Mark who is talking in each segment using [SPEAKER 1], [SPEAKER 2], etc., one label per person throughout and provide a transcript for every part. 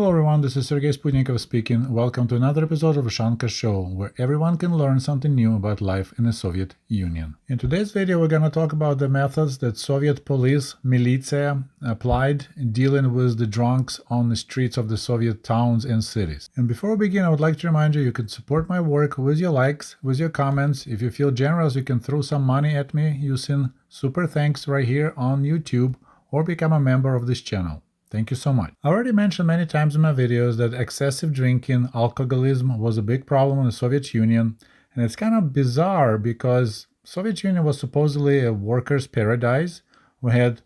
[SPEAKER 1] Hello everyone, this is Sergei Sputnikoff speaking. Welcome to another episode of Ushanka Show, where everyone can learn something new about life in the Soviet Union. In today's video, we're going to talk about the methods that Soviet police, militia, applied in dealing with the drunks on the streets of the Soviet towns and cities. And before we begin, I would like to remind you can support my work with your likes, with your comments. If you feel generous, you can throw some money at me using SuperThanks right here on YouTube, or become a member of this channel. Thank you so much. I already mentioned many times in my videos that excessive drinking, alcoholism, was a big problem in the Soviet Union, and it's kind of bizarre because Soviet Union was supposedly a workers' paradise. We had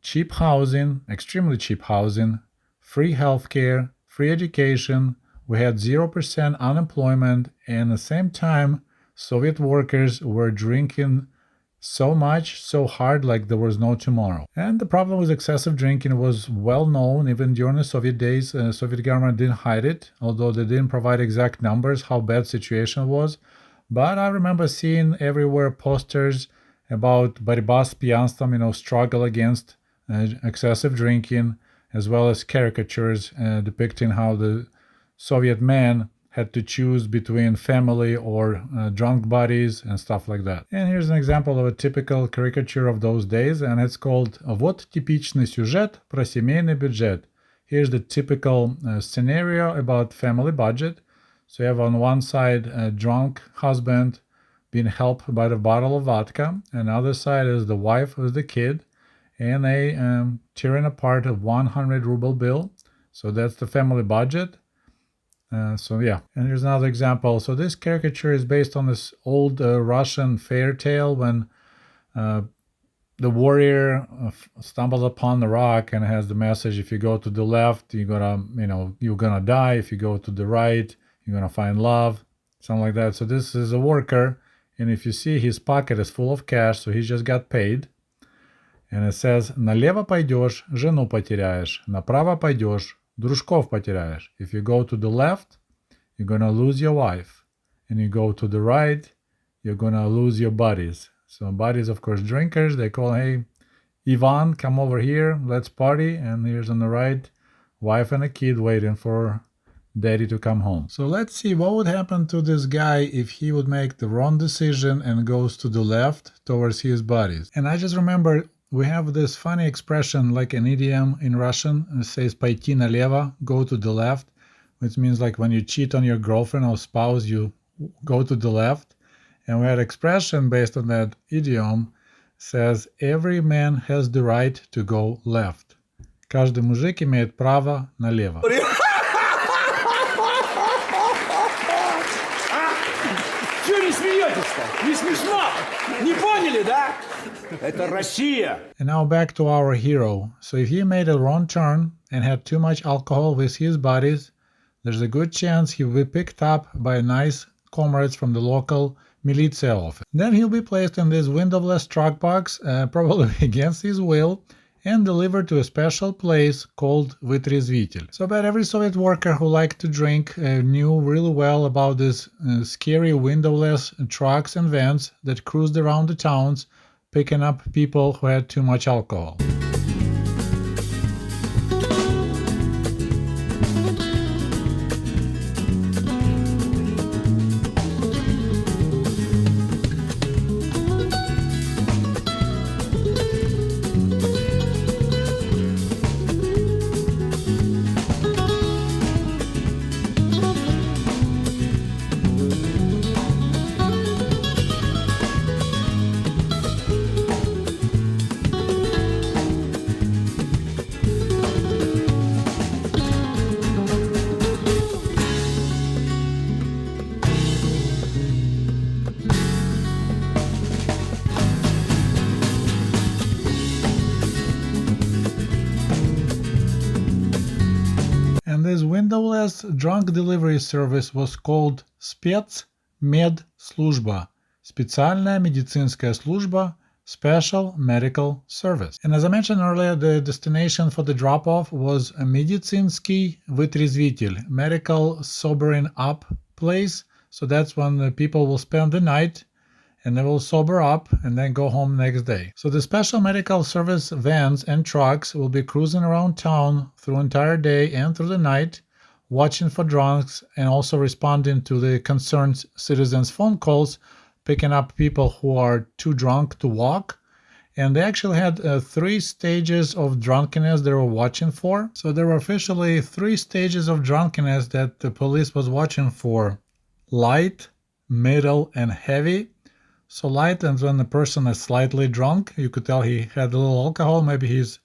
[SPEAKER 1] cheap housing, extremely cheap housing, free healthcare, free education, we had 0% unemployment, and at the same time, Soviet workers were drinking so much, so hard, like there was no tomorrow. And the problem with excessive drinking was well known even during the Soviet days. The Soviet government didn't hide it, although they didn't provide exact numbers how bad the situation was. But I remember seeing everywhere posters about борьба с пьянством, struggle against excessive drinking, as well as caricatures depicting how the Soviet man had to choose between family or drunk buddies and stuff like that. And here's an example of a typical caricature of those days, and it's called «Вот типичный сюжет про семейный бюджет». Here's the typical scenario about family budget. So you have on one side a drunk husband being helped by the bottle of vodka, and the other side is the wife with the kid, and they tearing apart a 100 ruble bill. So that's the family budget. And here's another example. So this caricature is based on this old Russian fairy tale when the warrior stumbles upon the rock and has the message: if you go to the left, you're gonna die. If you go to the right, you're gonna find love, something like that. So this is a worker, and if you see, his pocket is full of cash, so he just got paid. And it says: налево пойдешь, жену потеряешь, направо пойдешь, дружков потеряешь. If you go to the left, you're gonna lose your wife, and you go to the right, you're gonna lose your buddies. So buddies, of course, drinkers. They call, hey, Ivan, come over here, let's party. And here's on the right, wife and a kid waiting for daddy to come home. So let's see what would happen to this guy if he would make the wrong decision and goes to the left towards his buddies. And I just remember we have this funny expression, like an idiom in Russian. It says пойти налево, go to the left, which means like when you cheat on your girlfriend or spouse, you go to the left. And we had an expression based on that idiom, says every man has the right to go left. Каждый мужик имеет право налево.
[SPEAKER 2] Чего не смеетесь-то? Не смешно? Не поняли, да? Это Россия.
[SPEAKER 1] And now back to our hero. So if he made a wrong turn and had too much alcohol with his buddies, there's a good chance he will be picked up by nice comrades from the local militia office. Then he'll be placed in this windowless truck box, probably against his will, and delivered to a special place called вытрезвитель. So about every Soviet worker who liked to drink knew really well about these scary windowless trucks and vans that cruised around the towns, picking up people who had too much alcohol. And this windowless drunk delivery service was called спецмедслужба, специальная медицинская служба, special medical service. And as I mentioned earlier, the destination for the drop-off was a медицинский вытрезвитель, medical sobering up place. So that's when the people will spend the night, and they will sober up and then go home next day. So the special medical service vans and trucks will be cruising around town through entire day and through the night, watching for drunks and also responding to the concerned citizens' phone calls, picking up people who are too drunk to walk. And they actually had 3 stages of drunkenness they were watching for. So there were officially 3 stages of drunkenness that the police was watching for: light, middle, and heavy. So light is when the person is slightly drunk. You could tell he had a little alcohol. Maybe he's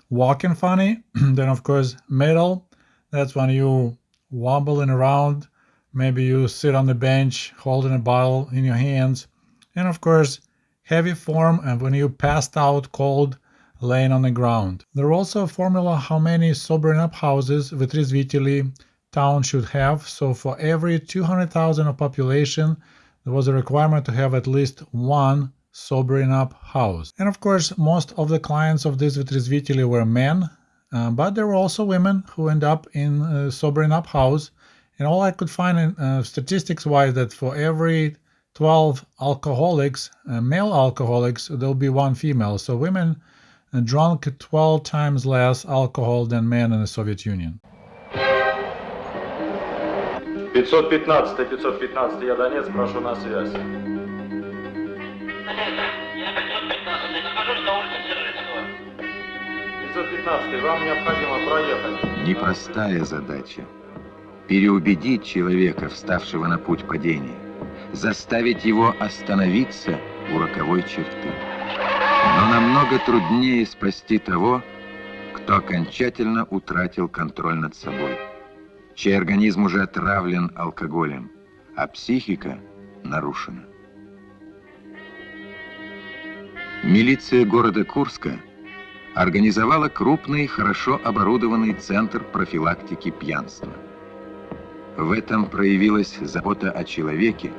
[SPEAKER 1] walking funny. Then, of course, middle, that's when you wobbling around. Maybe you sit on the bench holding a bottle in your hands. And, of course, heavy form, and when you passed out cold, laying on the ground. There are also a formula how many sobering up houses Vytryzvytely town should have. So for every 200,000 of population, there was a requirement to have at least 1 sobering up house. And of course, most of the clients of this Vytryzvytely were men, but there were also women who end up in a sobering up house. And all I could find in statistics-wise that for every 12 alcoholics, male alcoholics, there'll be 1 female. So women drank 12 times less alcohol than men in the Soviet Union.
[SPEAKER 3] 515, 515, я Донец, прошу на связь.
[SPEAKER 4] Я 515, нахожусь на улице Дзержинского.
[SPEAKER 3] 515, вам необходимо проехать.
[SPEAKER 5] Непростая задача. Переубедить человека, вставшего на путь падения. Заставить его остановиться у роковой черты. Но намного труднее спасти того, кто окончательно утратил контроль над собой, чей организм уже отравлен алкоголем, а психика нарушена. Милиция города Курска организовала крупный, хорошо оборудованный центр профилактики пьянства. В этом проявилась забота о человеке,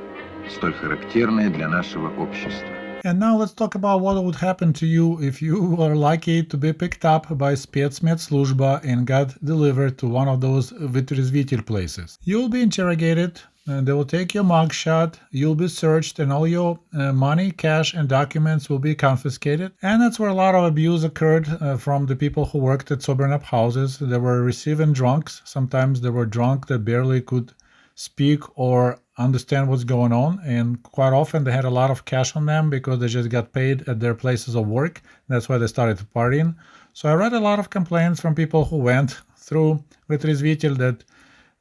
[SPEAKER 5] столь характерная для нашего общества.
[SPEAKER 1] And now let's talk about what would happen to you if you were lucky to be picked up by Spetsmedsluzhba and got delivered to one of those Vytryzvytely places. You'll be interrogated, and they will take your mugshot, you'll be searched, and all your money, cash, and documents will be confiscated. And that's where a lot of abuse occurred from the people who worked at sobering up houses. They were receiving drunks. Sometimes they were drunk that barely could speak or understand what's going on, and quite often they had a lot of cash on them because they just got paid at their places of work. That's why they started partying. So I read a lot of complaints from people who went through Vytryzvytely that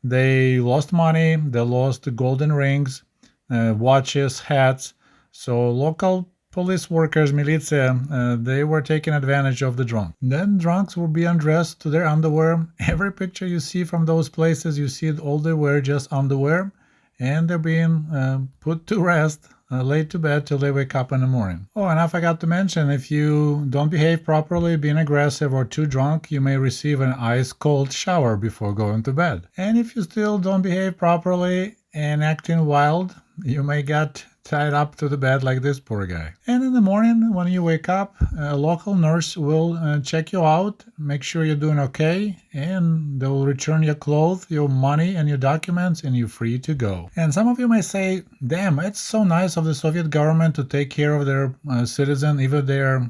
[SPEAKER 1] they lost money, they lost golden rings, watches, hats. So local police workers, militia, they were taking advantage of the drunk. Then drunks will be undressed to their underwear. Every picture you see from those places, you see all they wear just underwear, and they're being put to rest, laid to bed till they wake up in the morning. Oh, and I forgot to mention, if you don't behave properly, being aggressive or too drunk, you may receive an ice-cold shower before going to bed. And if you still don't behave properly and acting wild, you may get tied up to the bed like this poor guy. And in the morning, when you wake up, a local nurse will check you out, make sure you're doing okay, and they will return your clothes, your money, and your documents, and you're free to go. And some of you may say, damn, it's so nice of the Soviet government to take care of their citizens, even they're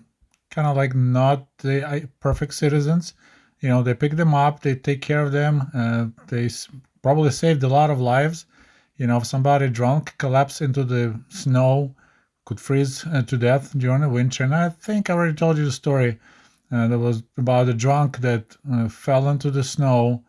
[SPEAKER 1] kind of like not the perfect citizens. You know, they pick them up, they take care of them, they probably saved a lot of lives. You know, if somebody drunk collapsed into the snow, could freeze to death during the winter. And I think I already told you the story that was about a drunk that fell into the snow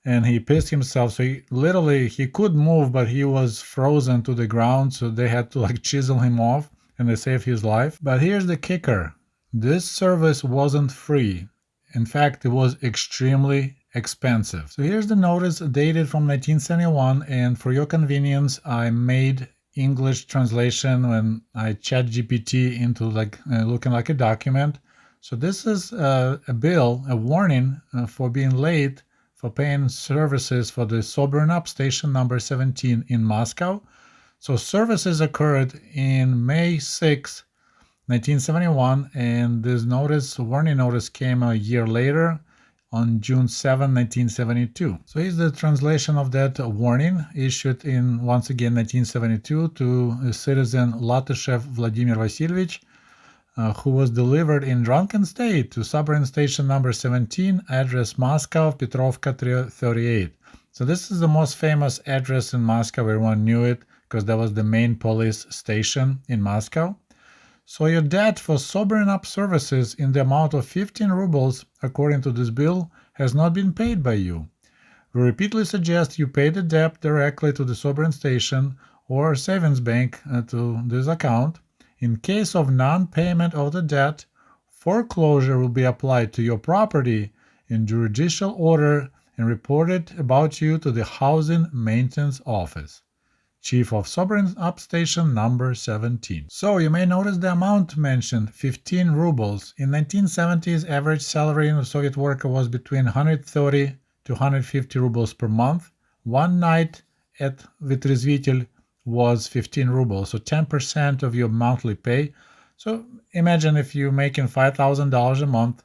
[SPEAKER 1] and he pissed himself. So he could move, but he was frozen to the ground. So they had to like chisel him off and they saved his life. But here's the kicker. This service wasn't free. In fact, it was extremely expensive. So here's the notice dated from 1971, and for your convenience, I made English translation when I chat GPT into looking like a document. So this is a bill, a warning for being late for paying services for the sobering up station number 17 in Moscow. So services occurred in May 6, 1971, and this warning notice came a year later on June 7, 1972. So here's the translation of that warning issued in, once again, 1972 to citizen Latyshev Vladimir Vasilievich, who was delivered in drunken state to submarine station number 17, address Moscow, Petrovka 38. So this is the most famous address in Moscow. Everyone knew it because that was the main police station in Moscow. So your debt for sobering up services in the amount of 15 rubles, according to this bill, has not been paid by you. We repeatedly suggest you pay the debt directly to the sobering station or savings bank to this account. In case of non-payment of the debt, foreclosure will be applied to your property in judicial order and reported about you to the Housing Maintenance Office. Chief of Sobering Up Station number 17. So you may notice the amount mentioned, 15 rubles. In 1970s, average salary in a Soviet worker was between 130 to 150 rubles per month. One night at Vytrezvitel was 15 rubles, so 10% of your monthly pay. So imagine if you're making $5,000 a month,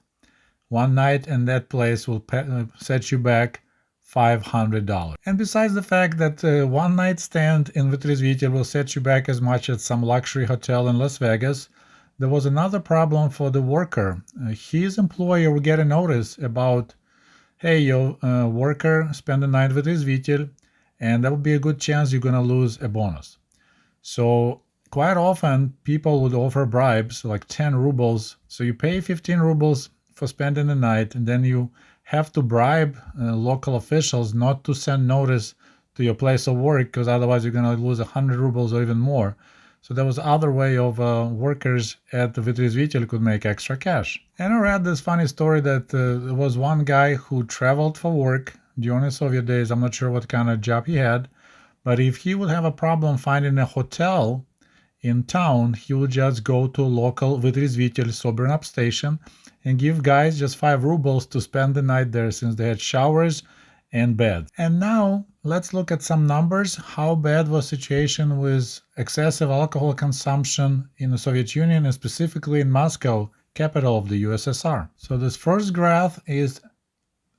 [SPEAKER 1] one night in that place will set you back $500. And besides the fact that one night stand in Vytrezvitel will set you back as much as some luxury hotel in Las Vegas, there was another problem for the worker. His employer would get a notice about, hey, your worker spent the night with Vytrezvitel, and that would be a good chance you're going to lose a bonus. So quite often people would offer bribes like 10 rubles. So you pay 15 rubles for spending the night, and then you have to bribe local officials not to send notice to your place of work, because otherwise you're going to lose 100 rubles or even more. So there was other way of workers at Vytrezvitel could make extra cash. And I read this funny story that there was one guy who traveled for work during the Soviet days. I'm not sure what kind of job he had, but if he would have a problem finding a hotel in town, he would just go to a local Vytrezvitel sobering up station and give guys just 5 rubles to spend the night there, since they had showers and bed. And now let's look at some numbers. How bad was the situation with excessive alcohol consumption in the Soviet Union, and specifically in Moscow, capital of the USSR. So this first graph is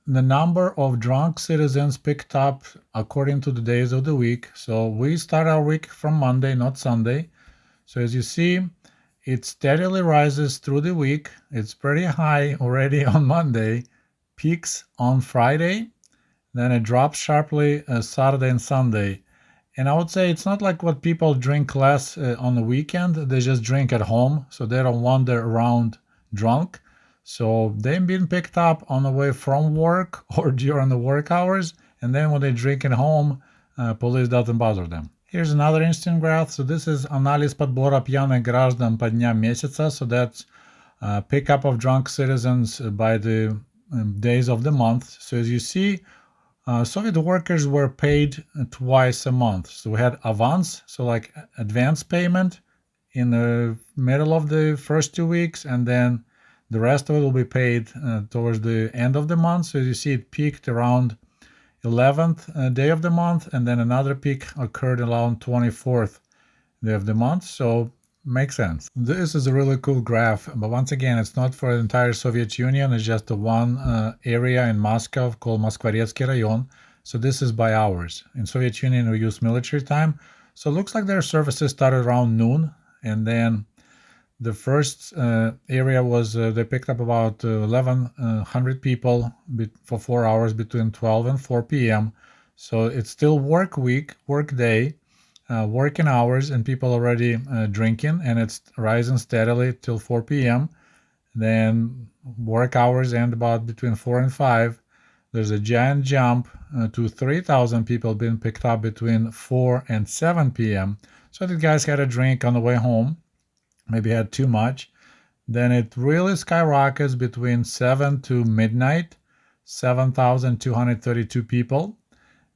[SPEAKER 1] the number of drunk citizens picked up according to the days of the week. So we start our week from Monday, not Sunday. So as you see, it steadily rises through the week. It's pretty high already on Monday, peaks on Friday, then it drops sharply Saturday and Sunday. And I would say it's not like what people drink less on the weekend. They just drink at home, so they don't wander around drunk. So they've been picked up on the way from work or during the work hours, and then when they drink at home, police doesn't bother them. Here's another interesting graph. So this is анализ подбора пьяных граждан по дням месяца. So that's pickup of drunk citizens by the days of the month. So as you see, Soviet workers were paid twice a month. So we had avance, so like advance payment in the middle of the first 2 weeks, and then the rest of it will be paid towards the end of the month. So as you see, it peaked around 11th day of the month, and then another peak occurred around 24th day of the month. So makes sense. This is a really cool graph, but once again, it's not for the entire Soviet Union. It's just the one area in Moscow called Moskvoretsky Rayon. So this is by hours. In Soviet Union, we use military time. So it looks like their services started around noon, and then the first area was they picked up about 1,100 people for 4 hours between 12 and 4 p.m. So it's still work week, work day, working hours, and people already drinking, and it's rising steadily till 4 p.m. Then work hours end about between 4 and 5. There's a giant jump to 3,000 people being picked up between 4 and 7 p.m. So the guys had a drink on the way home, maybe had too much. Then it really skyrockets between 7 to midnight, 7,232 people.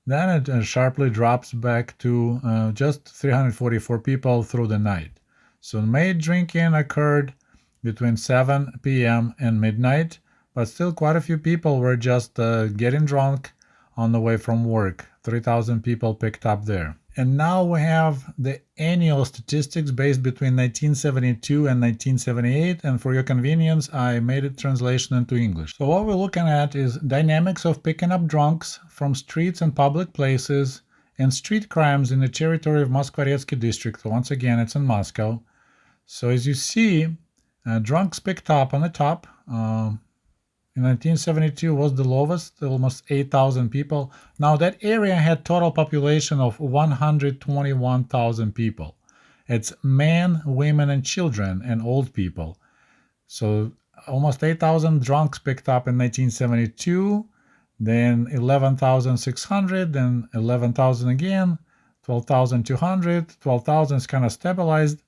[SPEAKER 1] Then it sharply drops back to just 344 people through the night. So May drinking occurred between 7 p.m. and midnight, but still quite a few people were just getting drunk on the way from work. 3,000 people picked up there. And now we have the annual statistics based between 1972 and 1978. And for your convenience, I made a translation into English. So what we're looking at is dynamics of picking up drunks from streets and public places and street crimes in the territory of Moskvoretsky district. So once again, it's in Moscow. So as you see, drunks picked up on the top. In 1972 was the lowest, almost 8,000 people. Now that area had total population of 121,000 people. It's men, women, and children, and old people. So almost 8,000 drunks picked up in 1972, then 11,600, then 11,000 again, 12,200, 12,000 is kind of stabilized.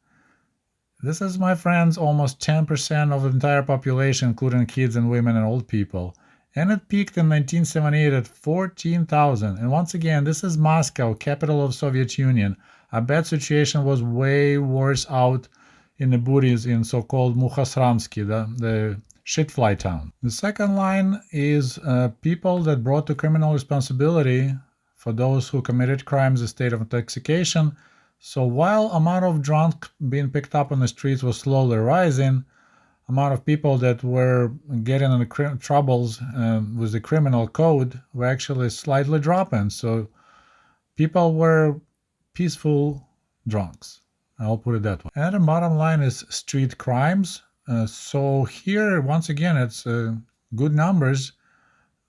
[SPEAKER 1] This is, my friends, almost 10% of the entire population, including kids and women and old people. And it peaked in 1978 at 14,000. And once again, this is Moscow, capital of Soviet Union. A bad situation was way worse out in the booties in so-called Mukhasransky, the shitfly town. The second line is people that brought to criminal responsibility for those who committed crimes in a state of intoxication. So while amount of drunk being picked up on the streets was slowly rising, amount of people that were getting into troubles with the criminal code were actually slightly dropping. So people were peaceful drunks. I'll put it that way. And the bottom line is street crimes. So here, once again, it's good numbers.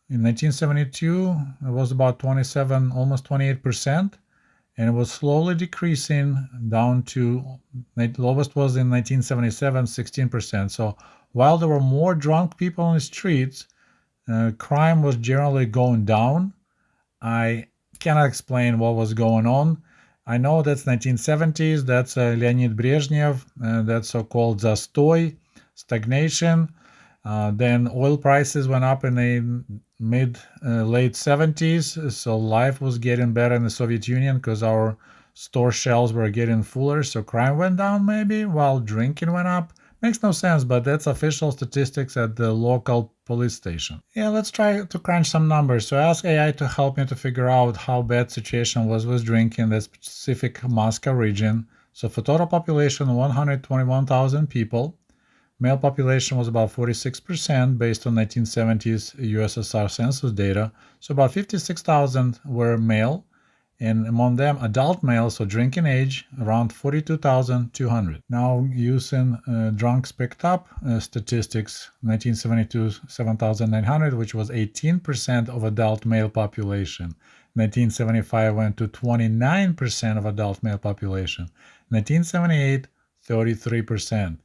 [SPEAKER 1] In 1972, it was about 27, almost 28%. And it was slowly decreasing down to, the lowest was in 1977, 16%. So while there were more drunk people on the streets, crime was generally going down. I cannot explain what was going on. I know that's 1970s, that's Leonid Brezhnev, that's so-called zastoy, stagnation. Then oil prices went up in the late 70s, so life was getting better in the Soviet Union because our store shelves were getting fuller, so crime went down maybe while drinking went up. Makes no sense, but that's official statistics at the local police station. Yeah, let's try to crunch some numbers. So I asked AI to help me to figure out how bad situation was with drinking in the specific Moscow region. So for total population, 121,000 people. Male population was about 46% based on 1970s USSR census data. So about 56,000 were male, and among them adult males, so drinking age, around 42,200. Now using drunks picked up statistics, 1972 7,900, which was 18% of adult male population. 1975 went to 29% of adult male population. 1978, 33%.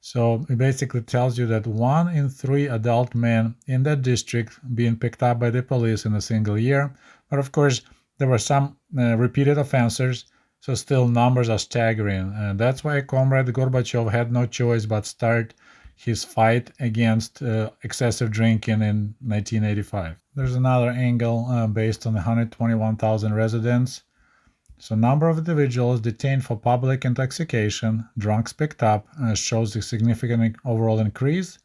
[SPEAKER 1] So it basically tells you that 1 in 3 adult men in that district being picked up by the police in a single year. But of course, there were some repeated offenders, so still numbers are staggering. That's why Comrade Gorbachev had no choice but start his fight against excessive drinking in 1985. There's another angle based on the 121,000 residents. So number of individuals detained for public intoxication, drunks picked up, shows a significant overall increase,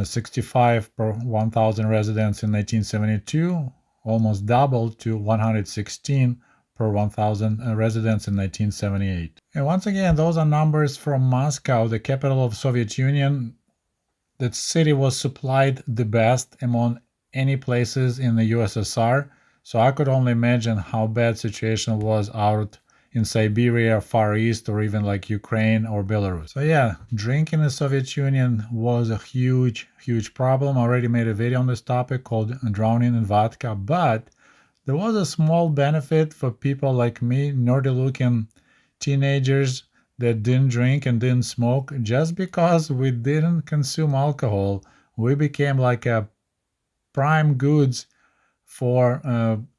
[SPEAKER 1] 65 per 1,000 residents in 1972, almost doubled to 116 per 1,000 residents in 1978. And once again, those are numbers from Moscow, the capital of Soviet Union. That city was supplied the best among any places in the USSR. So I could only imagine how bad situation was out in Siberia, Far East, or even like Ukraine or Belarus. So yeah, drinking in the Soviet Union was a huge, huge problem. I already made a video on this topic called Drowning in Vodka, but there was a small benefit for people like me, nerdy-looking teenagers that didn't drink and didn't smoke. Just because we didn't consume alcohol, we became like a prime goods for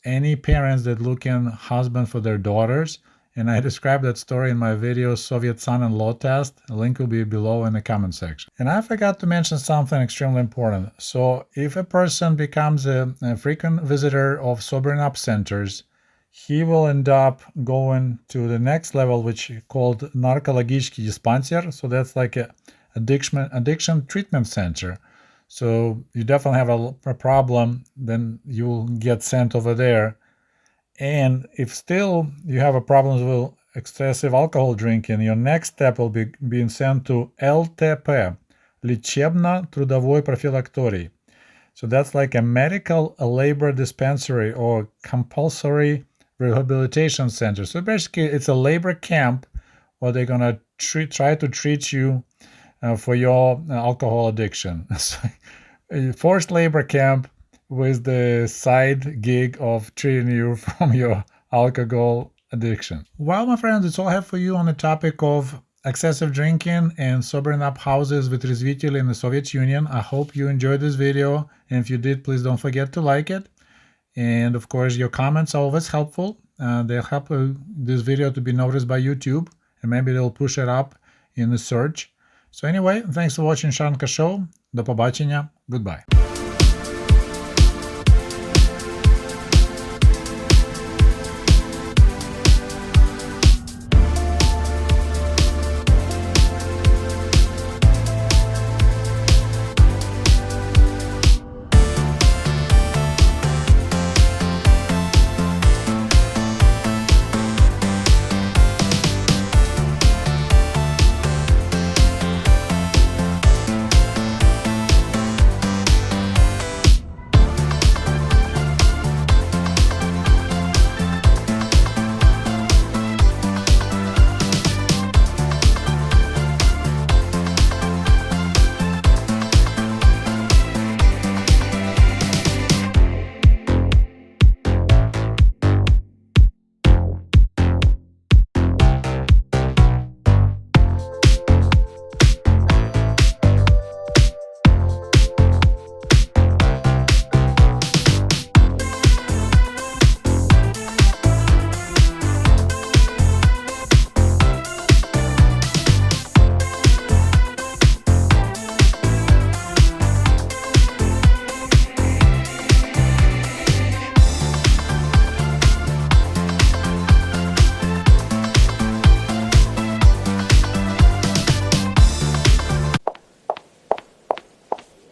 [SPEAKER 1] any parents that looking husband for their daughters. And I described that story in my video, Soviet Son-in-Law Test. A link will be below in the comment section. And I forgot to mention something extremely important. So if a person becomes a frequent visitor of sobering up centers, he will end up going to the next level, which is called narkologichny dispenser. So that's like a addiction treatment center. So you definitely have a problem, then you'll get sent over there. And if still you have a problem with excessive alcohol drinking, your next step will be being sent to ЛТП, лечебно-трудовой профилакторий. So that's like a medical labor dispensary or compulsory rehabilitation center. So basically it's a labor camp where they're going to try to treat you for your alcohol addiction. So, a forced labor camp with the side gig of treating you from your alcohol addiction. Well, my friends, it's all I have for you on the topic of excessive drinking and sobering up houses with Rezvitili in the Soviet Union. I hope you enjoyed this video, and if you did, please don't forget to like it. And of course, your comments are always helpful. They'll help this video to be noticed by YouTube, and maybe they'll push it up in the search. So anyway, thanks for watching Ushanka Show. До побачення. Goodbye.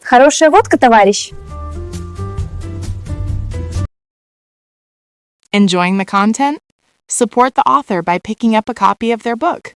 [SPEAKER 6] Хорошая водка, товарищ.
[SPEAKER 7] Enjoying the content? Support the author by picking up a copy of their book.